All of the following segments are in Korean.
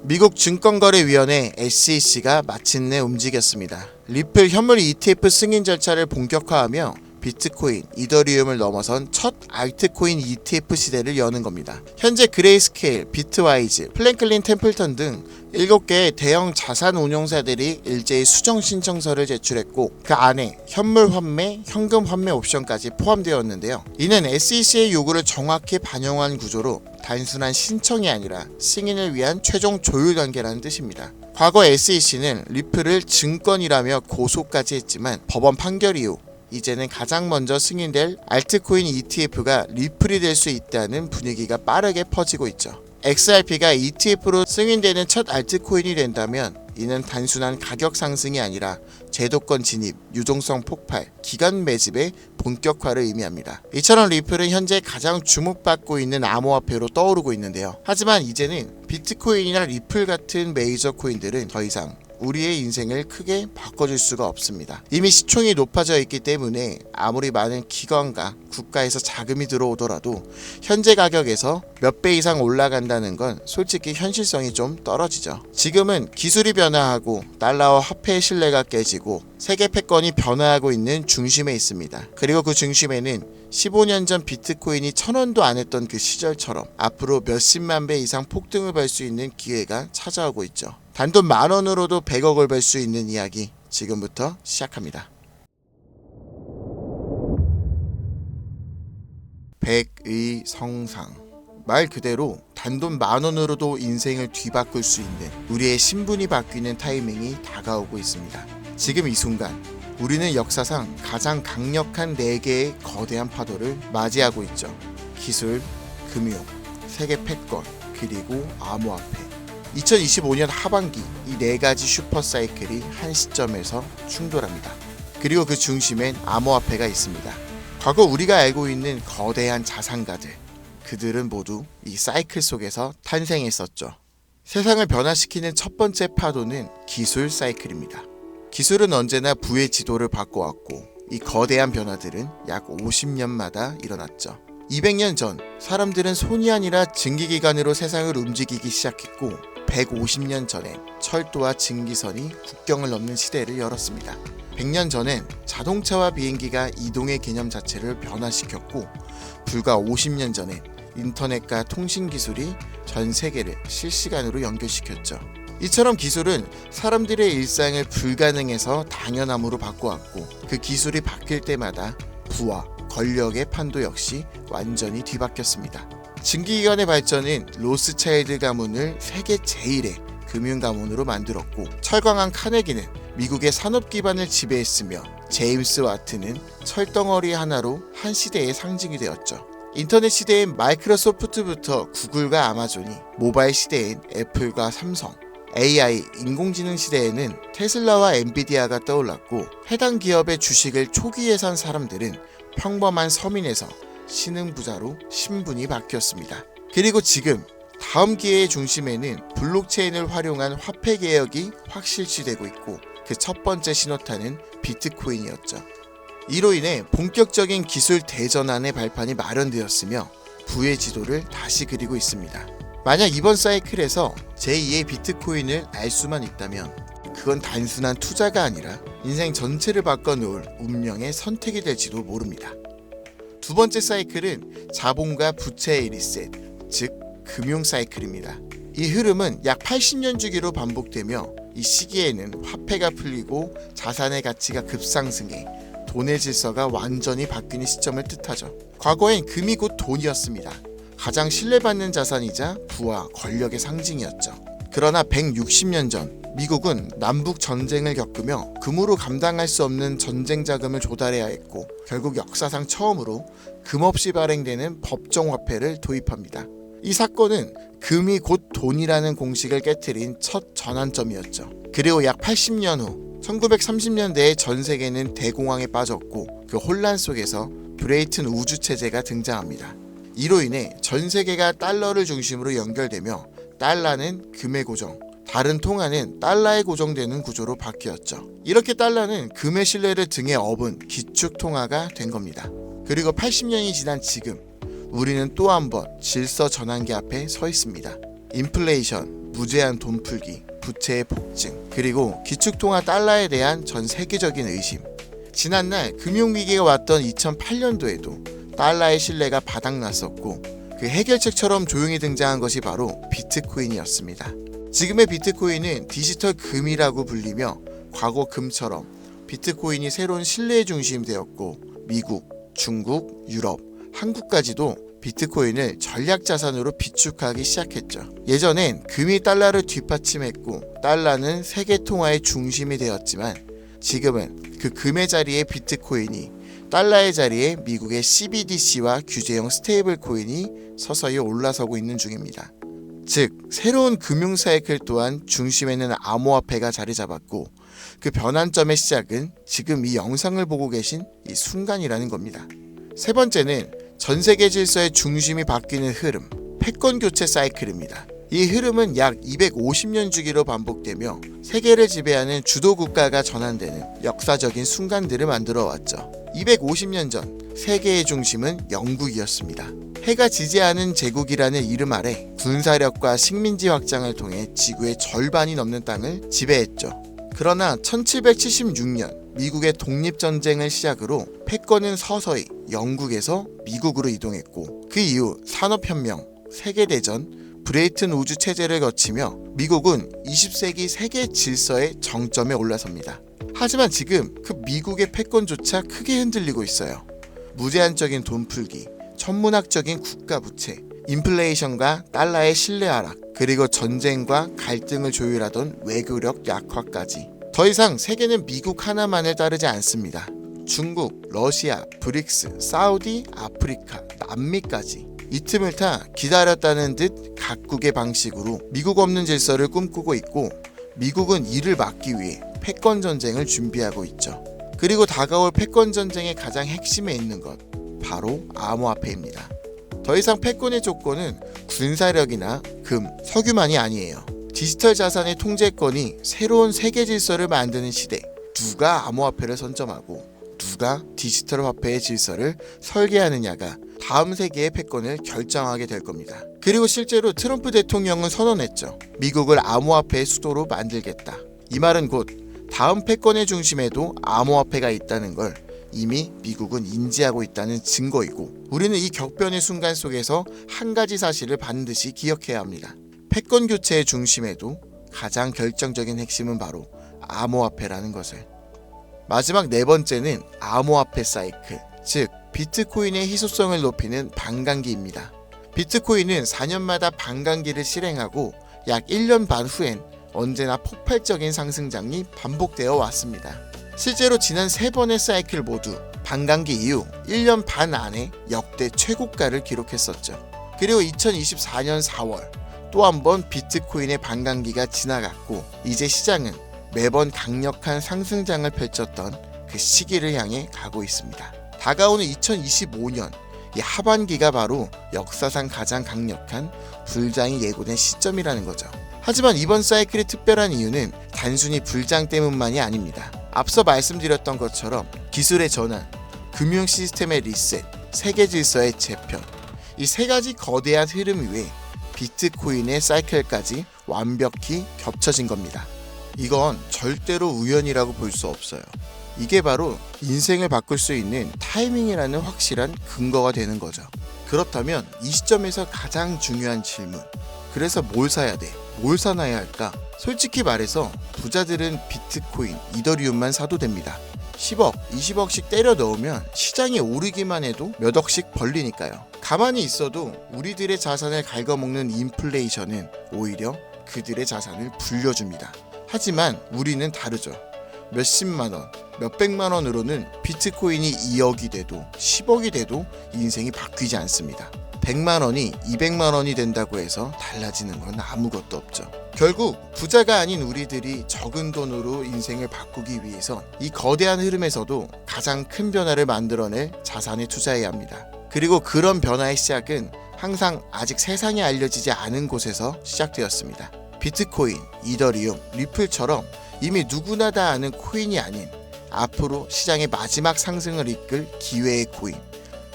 미국 증권거래위원회 SEC가 마침내 움직였습니다. 리플 현물 ETF 승인 절차를 본격화하며 비트코인, 이더리움을 넘어선 첫 알트코인 ETF 시대를 여는 겁니다. 현재 그레이스케일, 비트와이즈, 플랭클린 템플턴 등 7개의 대형 자산 운용사들이 일제히 수정 신청서를 제출했고 그 안에 현물 환매, 현금 환매 옵션까지 포함되었는데요. 이는 SEC의 요구를 정확히 반영한 구조로 단순한 신청이 아니라 승인을 위한 최종 조율 단계라는 뜻입니다. 과거 SEC는 리플을 증권이라며 고소까지 했지만 법원 판결 이후 이제는 가장 먼저 승인될 알트코인 ETF가 리플이 될 수 있다는 분위기가 빠르게 퍼지고 있죠. XRP가 ETF로 승인되는 첫 알트코인이 된다면 이는 단순한 가격 상승이 아니라 제도권 진입, 유동성 폭발, 기관 매집의 본격화를 의미합니다. 이처럼 리플은 현재 가장 주목받고 있는 암호화폐로 떠오르고 있는데요. 하지만 이제는 비트코인이나 리플 같은 메이저 코인들은 더 이상 우리의 인생을 크게 바꿔줄 수가 없습니다. 이미 시총이 높아져 있기 때문에 아무리 많은 기관과 국가에서 자금이 들어오더라도 현재 가격에서 몇 배 이상 올라간다는 건 솔직히 현실성이 좀 떨어지죠. 지금은 기술이 변화하고 달러와 화폐의 신뢰가 깨지고 세계 패권이 변화하고 있는 중심에 있습니다. 그리고 그 중심에는 15년 전 비트코인이 1,000원도 안 했던 그 시절처럼 앞으로 몇십만 배 이상 폭등을 볼 수 있는 기회가 찾아오고 있죠. 단돈 10,000원으로도 100억을 벌 수 있는 이야기 지금부터 시작합니다. 백의성상, 말 그대로 단돈 10,000원으로도 인생을 뒤바꿀 수 있는 우리의 신분이 바뀌는 타이밍이 다가오고 있습니다. 지금 이 순간 우리는 역사상 가장 강력한 4개의 거대한 파도를 맞이하고 있죠. 기술, 금융, 세계 패권, 그리고 암호화폐. 2025년 하반기 이 4가지 슈퍼사이클이 한 시점에서 충돌합니다. 그리고 그 중심엔 암호화폐가 있습니다. 과거 우리가 알고 있는 거대한 자산가들, 그들은 모두 이 사이클 속에서 탄생했었죠. 세상을 변화시키는 첫 번째 파도는 기술 사이클입니다. 기술은 언제나 부의 지도를 바꿔왔고 이 거대한 변화들은 약 50년마다 일어났죠. 200년 전 사람들은 손이 아니라 증기기관으로 세상을 움직이기 시작했고 150년 전엔 철도와 증기선이 국경을 넘는 시대를 열었습니다. 100년 전엔 자동차와 비행기가 이동의 개념 자체를 변화시켰고 불과 50년 전엔 인터넷과 통신기술이 전 세계를 실시간으로 연결시켰죠. 이처럼 기술은 사람들의 일상을 불가능해서 당연함으로 바꿔왔고 그 기술이 바뀔 때마다 부와 권력의 판도 역시 완전히 뒤바뀌었습니다. 증기기관의 발전은 로스차일드 가문을 세계 제1의 금융가문으로 만들었고 철광한 카네기는 미국의 산업 기반을 지배했으며 제임스 와트는 철덩어리 하나로 한 시대의 상징이 되었죠. 인터넷 시대엔 마이크로소프트부터 구글과 아마존이, 모바일 시대엔 애플과 삼성, AI, 인공지능 시대에는 테슬라와 엔비디아가 떠올랐고 해당 기업의 주식을 초기에 산 사람들은 평범한 서민에서 신흥부자로 신분이 바뀌었습니다. 그리고 지금 다음 기회의 중심에는 블록체인을 활용한 화폐 개혁이 확 실시되고 있고 그 첫 번째 신호탄은 비트코인이었죠. 이로 인해 본격적인 기술 대전환의 발판이 마련되었으며 부의 지도를 다시 그리고 있습니다. 만약 이번 사이클에서 제2의 비트코인을 알 수만 있다면 그건 단순한 투자가 아니라 인생 전체를 바꿔놓을 운명의 선택이 될지도 모릅니다. 두 번째 사이클은 자본과 부채의 리셋, 즉 금융 사이클입니다. 이 흐름은 약 80년 주기로 반복되며 이 시기에는 화폐가 풀리고 자산의 가치가 급상승해 돈의 질서가 완전히 바뀌는 시점을 뜻하죠. 과거엔 금이 곧 돈이었습니다. 가장 신뢰받는 자산이자 부와 권력의 상징이었죠. 그러나 160년 전 미국은 남북 전쟁을 겪으며 금으로 감당할 수 없는 전쟁 자금을 조달해야 했고 결국 역사상 처음으로 금 없이 발행되는 법정 화폐를 도입합니다. 이 사건은 금이 곧 돈이라는 공식을 깨트린 첫 전환점이었죠. 그리고 약 80년 후 1930년대에 전 세계는 대공황에 빠졌고 그 혼란 속에서 브레이튼 우주체제가 등장합니다. 이로 인해 전 세계가 달러를 중심으로 연결되며 달러는 금의 고정, 다른 통화는 달러에 고정되는 구조로 바뀌었죠. 이렇게 달러는 금의 신뢰를 등에 업은 기축 통화가 된 겁니다. 그리고 80년이 지난 지금 우리는 또 한 번 질서 전환기 앞에 서 있습니다. 인플레이션, 무제한 돈 풀기, 부채의 폭증, 그리고 기축통화 달러에 대한 전 세계적인 의심. 지난날 금융위기가 왔던 2008년도에도 달러의 신뢰가 바닥났었고 그 해결책처럼 조용히 등장한 것이 바로 비트코인이었습니다. 지금의 비트코인은 디지털 금이라고 불리며 과거 금처럼 비트코인이 새로운 신뢰의 중심이 되었고 미국, 중국, 유럽, 한국까지도 비트코인을 전략 자산으로 비축하기 시작했죠. 예전엔 금이 달러를 뒷받침했고 달러는 세계 통화의 중심이 되었지만 지금은 그 금의 자리에 비트코인이, 달러의 자리에 미국의 CBDC와 규제형 스테이블 코인이 서서히 올라서고 있는 중입니다. 즉 새로운 금융 사이클 또한 중심에는 암호화폐가 자리 잡았고 그 변환점의 시작은 지금 이 영상을 보고 계신 이 순간이라는 겁니다. 세 번째는 전 세계 질서의 중심이 바뀌는 흐름, 패권 교체 사이클입니다. 이 흐름은 약 250년 주기로 반복되며 세계를 지배하는 주도 국가가 전환되는 역사적인 순간들을 만들어 왔죠. 250년 전 세계의 중심은 영국이었습니다. 해가 지지 않은 제국이라는 이름 아래 군사력과 식민지 확장을 통해 지구의 절반이 넘는 땅을 지배했죠. 그러나 1776년 미국의 독립전쟁을 시작으로 패권은 서서히 영국에서 미국으로 이동했고 그 이후 산업혁명, 세계대전, 브레이튼 우주 체제를 거치며 미국은 20세기 세계 질서의 정점에 올라섭니다. 하지만 지금 그 미국의 패권조차 크게 흔들리고 있어요. 무제한적인 돈 풀기, 천문학적인 국가 부채, 인플레이션과 달러의 신뢰 하락, 그리고 전쟁과 갈등을 조율하던 외교력 약화까지. 더 이상 세계는 미국 하나만을 따르지 않습니다. 중국, 러시아, 브릭스, 사우디, 아프리카, 남미까지. 이 틈을 타 기다렸다는 듯 각국의 방식으로 미국 없는 질서를 꿈꾸고 있고 미국은 이를 막기 위해 패권 전쟁을 준비하고 있죠. 그리고 다가올 패권 전쟁의 가장 핵심에 있는 것, 바로 암호화폐입니다. 더 이상 패권의 조건은 군사력이나 금, 석유만이 아니에요. 디지털 자산의 통제권이 새로운 세계 질서를 만드는 시대. 누가 암호화폐를 선점하고 누가 디지털 화폐의 질서를 설계하느냐가 다음 세계의 패권을 결정하게 될 겁니다. 그리고 실제로 트럼프 대통령은 선언했죠. 미국을 암호화폐의 수도로 만들겠다. 이 말은 곧 다음 패권의 중심에도 암호화폐가 있다는 걸 이미 미국은 인지하고 있다는 증거이고 우리는 이 격변의 순간 속에서 한 가지 사실을 반드시 기억해야 합니다. 패권 교체의 중심에도 가장 결정적인 핵심은 바로 암호화폐라는 것을. 마지막 네 번째는 암호화폐 사이클, 즉 비트코인의 희소성을 높이는 반감기입니다. 비트코인은 4년마다 반감기를 실행하고 약 1년 반 후엔 언제나 폭발적인 상승장이 반복되어 왔습니다. 실제로 지난 3번의 사이클 모두 반감기 이후 1년 반 안에 역대 최고가를 기록했었죠. 그리고 2024년 4월 또 한 번 비트코인의 반감기가 지나갔고 이제 시장은 매번 강력한 상승장을 펼쳤던 그 시기를 향해 가고 있습니다. 다가오는 2025년 이 하반기가 바로 역사상 가장 강력한 불장이 예고된 시점이라는 거죠. 하지만 이번 사이클이 특별한 이유는 단순히 불장 때문만이 아닙니다. 앞서 말씀드렸던 것처럼 기술의 전환, 금융 시스템의 리셋, 세계 질서의 재편, 이 세 가지 거대한 흐름 위에 비트코인의 사이클까지 완벽히 겹쳐진 겁니다. 이건 절대로 우연이라고 볼 수 없어요. 이게 바로 인생을 바꿀 수 있는 타이밍이라는 확실한 근거가 되는 거죠. 그렇다면 이 시점에서 가장 중요한 질문, 그래서 뭘 사야 돼? 뭘 사놔야 할까? 솔직히 말해서 부자들은 비트코인, 이더리움만 사도 됩니다. 10억, 20억씩 때려 넣으면 시장이 오르기만 해도 몇 억씩 벌리니까요. 가만히 있어도 우리들의 자산을 갉아먹는 인플레이션은 오히려 그들의 자산을 불려줍니다. 하지만 우리는 다르죠. 몇십만 원, 몇백만 원으로는 비트코인이 2억이 돼도 10억이 돼도 인생이 바뀌지 않습니다. 100만 원이 200만 원이 된다고 해서 달라지는 건 아무것도 없죠. 결국 부자가 아닌 우리들이 적은 돈으로 인생을 바꾸기 위해선 이 거대한 흐름에서도 가장 큰 변화를 만들어낼 자산에 투자해야 합니다. 그리고 그런 변화의 시작은 항상 아직 세상에 알려지지 않은 곳에서 시작되었습니다. 비트코인, 이더리움, 리플처럼 이미 누구나 다 아는 코인이 아닌 앞으로 시장의 마지막 상승을 이끌 기회의 코인,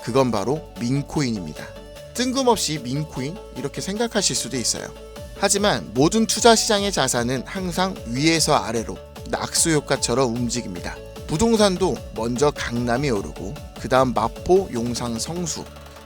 그건 바로 민코인입니다. 뜬금없이 민코인? 이렇게 생각하실 수도 있어요. 하지만 모든 투자 시장의 자산은 항상 위에서 아래로 낙수 효과처럼 움직입니다. 부동산도 먼저 강남이 오르고 그 다음 마포, 용상, 성수,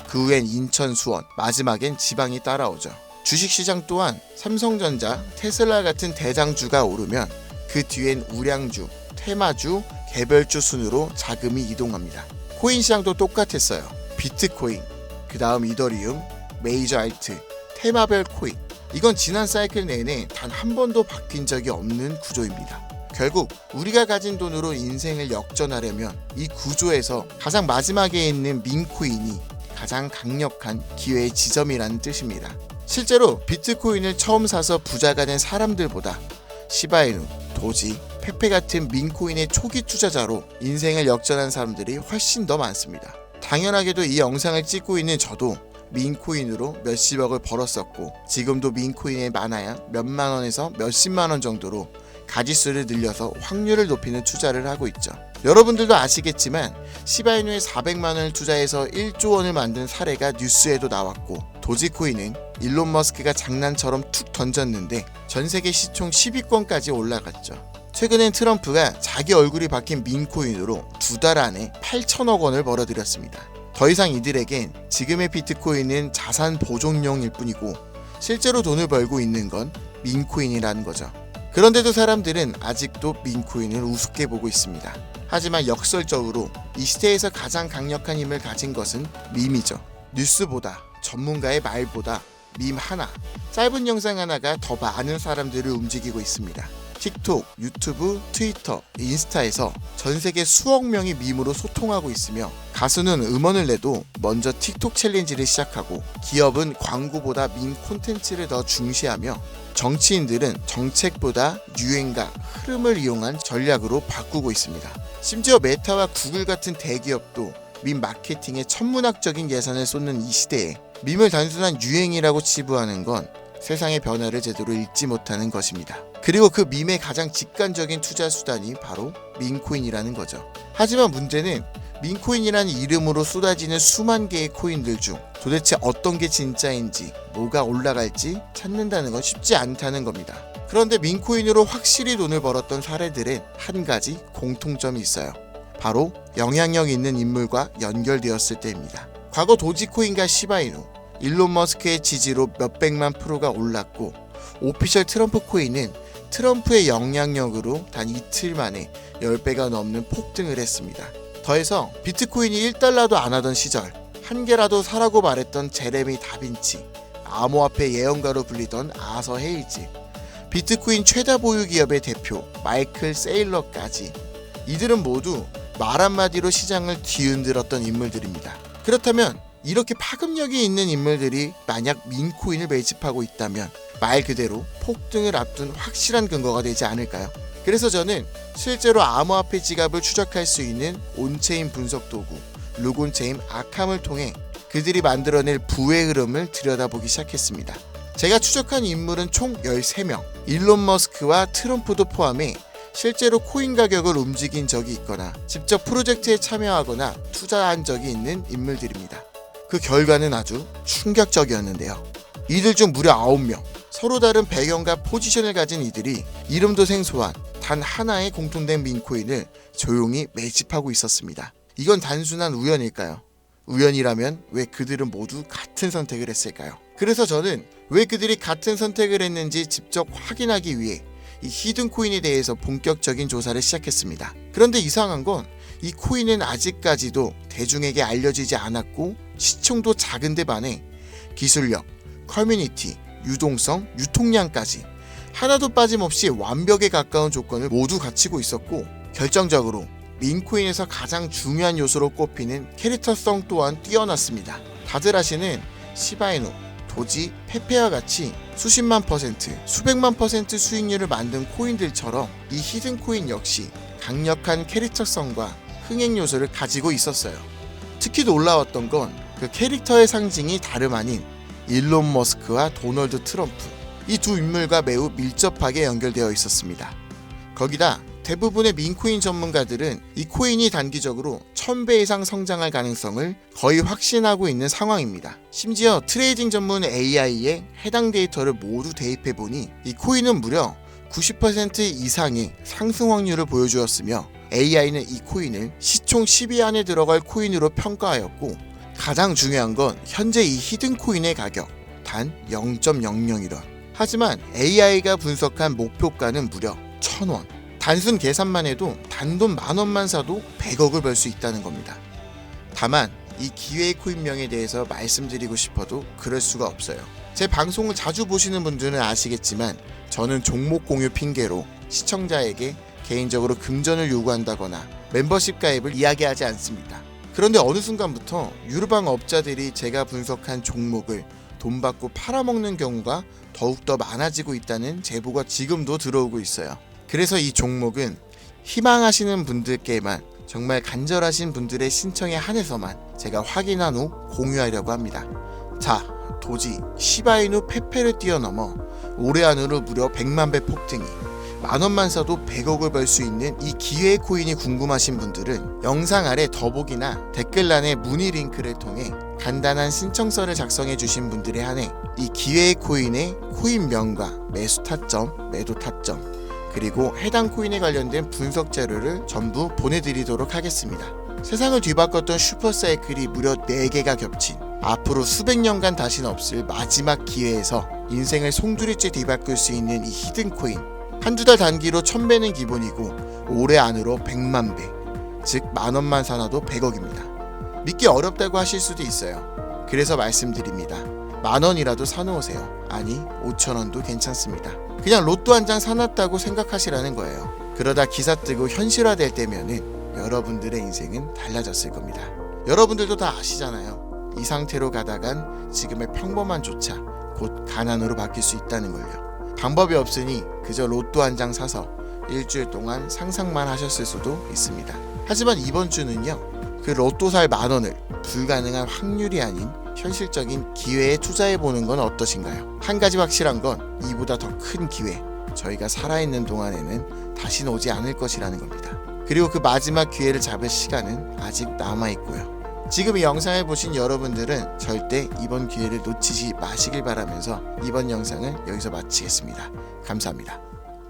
그 후엔 인천, 수원, 마지막엔 지방이 따라오죠. 주식시장 또한 삼성전자, 테슬라 같은 대장주가 오르면 그 뒤엔 우량주, 테마주, 개별주 순으로 자금이 이동합니다. 코인 시장도 똑같았어요. 비트코인, 그 다음 이더리움, 메이저 알트, 테마별 코인. 이건 지난 사이클 내내 단 한 번도 바뀐 적이 없는 구조입니다. 결국 우리가 가진 돈으로 인생을 역전하려면 이 구조에서 가장 마지막에 있는 민코인이 가장 강력한 기회의 지점이라는 뜻입니다. 실제로 비트코인을 처음 사서 부자가 된 사람들보다 시바이누, 도지, 페페 같은 민코인의 초기 투자자로 인생을 역전한 사람들이 훨씬 더 많습니다. 당연하게도 이 영상을 찍고 있는 저도 민코인으로 몇십억을 벌었었고 지금도 민코인에 많아야 몇만 원에서 몇십만 원 정도로 가지수를 늘려서 확률을 높이는 투자를 하고 있죠. 여러분들도 아시겠지만 시바이누에 400만 원을 투자해서 1조 원을 만든 사례가 뉴스에도 나왔고 도지코인은 일론 머스크가 장난처럼 툭 던졌는데 전세계 시총 10위권까지 올라갔죠. 최근엔 트럼프가 자기 얼굴이 박힌 민코인으로 2달 안에 8천억 원을 벌어들였습니다. 더 이상 이들에겐 지금의 비트코인은 자산 보존용일 뿐이고 실제로 돈을 벌고 있는 건 민코인이라는 거죠. 그런데도 사람들은 아직도 민코인을 우습게 보고 있습니다. 하지만 역설적으로 이 시대에서 가장 강력한 힘을 가진 것은 밈이죠. 뉴스보다 전문가의 말보다 밈 하나, 짧은 영상 하나가 더 많은 사람들을 움직이고 있습니다. 틱톡, 유튜브, 트위터, 인스타에서 전 세계 수억 명이 밈으로 소통하고 있으며 가수는 음원을 내도 먼저 틱톡 챌린지를 시작하고 기업은 광고보다 밈 콘텐츠를 더 중시하며 정치인들은 정책보다 유행과 흐름을 이용한 전략으로 바꾸고 있습니다. 심지어 메타와 구글 같은 대기업도 밈 마케팅에 천문학적인 예산을 쏟는 이 시대에 밈을 단순한 유행이라고 치부하는 건 세상의 변화를 제대로 읽지 못하는 것입니다. 그리고 그 밈의 가장 직관적인 투자 수단이 바로 민코인이라는 거죠. 하지만 문제는 민코인이라는 이름으로 쏟아지는 수만 개의 코인들 중 도대체 어떤 게 진짜인지 뭐가 올라갈지 찾는다는 건 쉽지 않다는 겁니다. 그런데 민코인으로 확실히 돈을 벌었던 사례들은 한 가지 공통점이 있어요. 바로 영향력 있는 인물과 연결되었을 때입니다. 과거 도지코인과 시바이누, 일론 머스크의 지지로 몇백만 프로가 올랐고 오피셜 트럼프 코인은 트럼프의 영향력으로 단 이틀 만에 10배가 넘는 폭등을 했습니다. 더해서 비트코인이 1달러도 안 하던 시절 한 개라도 사라고 말했던 제레미 다빈치, 암호화폐 예언가로 불리던 아서 헤이즈, 비트코인 최다 보유 기업의 대표 마이클 세일러까지 이들은 모두 말 한마디로 시장을 뒤흔들었던 인물들입니다. 그렇다면 이렇게 파급력이 있는 인물들이 만약 민코인을 매집하고 있다면 말 그대로 폭등을 앞둔 확실한 근거가 되지 않을까요? 그래서 저는 실제로 암호화폐 지갑을 추적할 수 있는 온체인 분석 도구 루곤체인 아캄을 통해 그들이 만들어낼 부의 흐름을 들여다보기 시작했습니다. 제가 추적한 인물은 총 13명, 일론 머스크와 트럼프도 포함해 실제로 코인 가격을 움직인 적이 있거나 직접 프로젝트에 참여하거나 투자한 적이 있는 인물들입니다. 그 결과는 아주 충격적이었는데요. 이들 중 무려 9명, 서로 다른 배경과 포지션을 가진 이들이 이름도 생소한 단 하나의 공통된 민코인을 조용히 매집하고 있었습니다. 이건 단순한 우연일까요? 우연이라면 왜 그들은 모두 같은 선택을 했을까요? 그래서 저는 왜 그들이 같은 선택을 했는지 직접 확인하기 위해 이 히든 코인에 대해서 본격적인 조사를 시작했습니다. 그런데 이상한 건 이 코인은 아직까지도 대중에게 알려지지 않았고 시총도 작은데 반해 기술력, 커뮤니티, 유동성, 유통량까지 하나도 빠짐없이 완벽에 가까운 조건을 모두 갖추고 있었고 결정적으로 민코인에서 가장 중요한 요소로 꼽히는 캐릭터성 또한 뛰어났습니다. 다들 아시는 시바이누, 도지, 페페와 같이 수십만 퍼센트, 수백만 퍼센트 수익률을 만든 코인들처럼 이 히든 코인 역시 강력한 캐릭터성과 흥행 요소를 가지고 있었어요. 특히 놀라웠던 건 그 캐릭터의 상징이 다름 아닌 일론 머스크와 도널드 트럼프, 이 두 인물과 매우 밀접하게 연결되어 있었습니다. 거기다 대부분의 민코인 전문가들은 이 코인이 단기적으로 1000배 이상 성장할 가능성을 거의 확신하고 있는 상황입니다. 심지어 트레이딩 전문 AI에 해당 데이터를 모두 대입해보니 이 코인은 무려 90% 이상의 상승 확률을 보여주었으며 AI는 이 코인을 시총 10위 안에 들어갈 코인으로 평가하였고, 가장 중요한 건 현재 이 히든 코인의 가격 단 0.001원. 하지만 AI가 분석한 목표가는 무려 1000원. 단순 계산만 해도 단돈 10,000원만 사도 100억을 벌 수 있다는 겁니다. 다만 이 기회의 코인명에 대해서 말씀드리고 싶어도 그럴 수가 없어요. 제 방송을 자주 보시는 분들은 아시겠지만 저는 종목 공유 핑계로 시청자에게 개인적으로 금전을 요구한다거나 멤버십 가입을 이야기하지 않습니다. 그런데 어느 순간부터 유르방 업자들이 제가 분석한 종목을 돈 받고 팔아먹는 경우가 더욱더 많아지고 있다는 제보가 지금도 들어오고 있어요. 그래서 이 종목은 희망하시는 분들께만, 정말 간절하신 분들의 신청에 한해서만 제가 확인한 후 공유하려고 합니다. 자, 도지 시바이누 페페를 뛰어넘어 올해 안으로 무려 100만 배 폭등이, 10,000원만 사도 100억을 벌 수 있는 이 기회의 코인이 궁금하신 분들은 영상 아래 더보기나 댓글란의 문의 링크를 통해 간단한 신청서를 작성해 주신 분들에 한해 이 기회의 코인의 코인명과 매수 타점, 매도 타점, 그리고 해당 코인에 관련된 분석 자료를 전부 보내드리도록 하겠습니다. 세상을 뒤바꿨던 슈퍼사이클이 무려 4개가 겹친 앞으로 수백 년간 다시는 없을 마지막 기회에서 인생을 송두리째 뒤바꿀 수 있는 이 히든 코인. 한두 달 단기로 1000배는 기본이고 올해 안으로 100만 배, 즉 10,000원만 사놔도 100억입니다. 믿기 어렵다고 하실 수도 있어요. 그래서 말씀드립니다. 10,000원이라도 사놓으세요. 아니 5,000원도 괜찮습니다. 그냥 로또 한 장 사놨다고 생각하시라는 거예요. 그러다 기사 뜨고 현실화될 때면은 여러분들의 인생은 달라졌을 겁니다. 여러분들도 다 아시잖아요. 이 상태로 가다간 지금의 평범한 조차 곧 가난으로 바뀔 수 있다는 걸요. 방법이 없으니 그저 로또 한 장 사서 일주일 동안 상상만 하셨을 수도 있습니다. 하지만 이번 주는요, 그 로또 살 10,000원을 불가능한 확률이 아닌 현실적인 기회에 투자해보는 건 어떠신가요? 한 가지 확실한 건 이보다 더 큰 기회, 저희가 살아있는 동안에는 다시는 오지 않을 것이라는 겁니다. 그리고 그 마지막 기회를 잡을 시간은 아직 남아있고요. 지금 이 영상을 보신 여러분들은 절대 이번 기회를 놓치지 마시길 바라면서 이번 영상을 여기서 마치겠습니다. 감사합니다.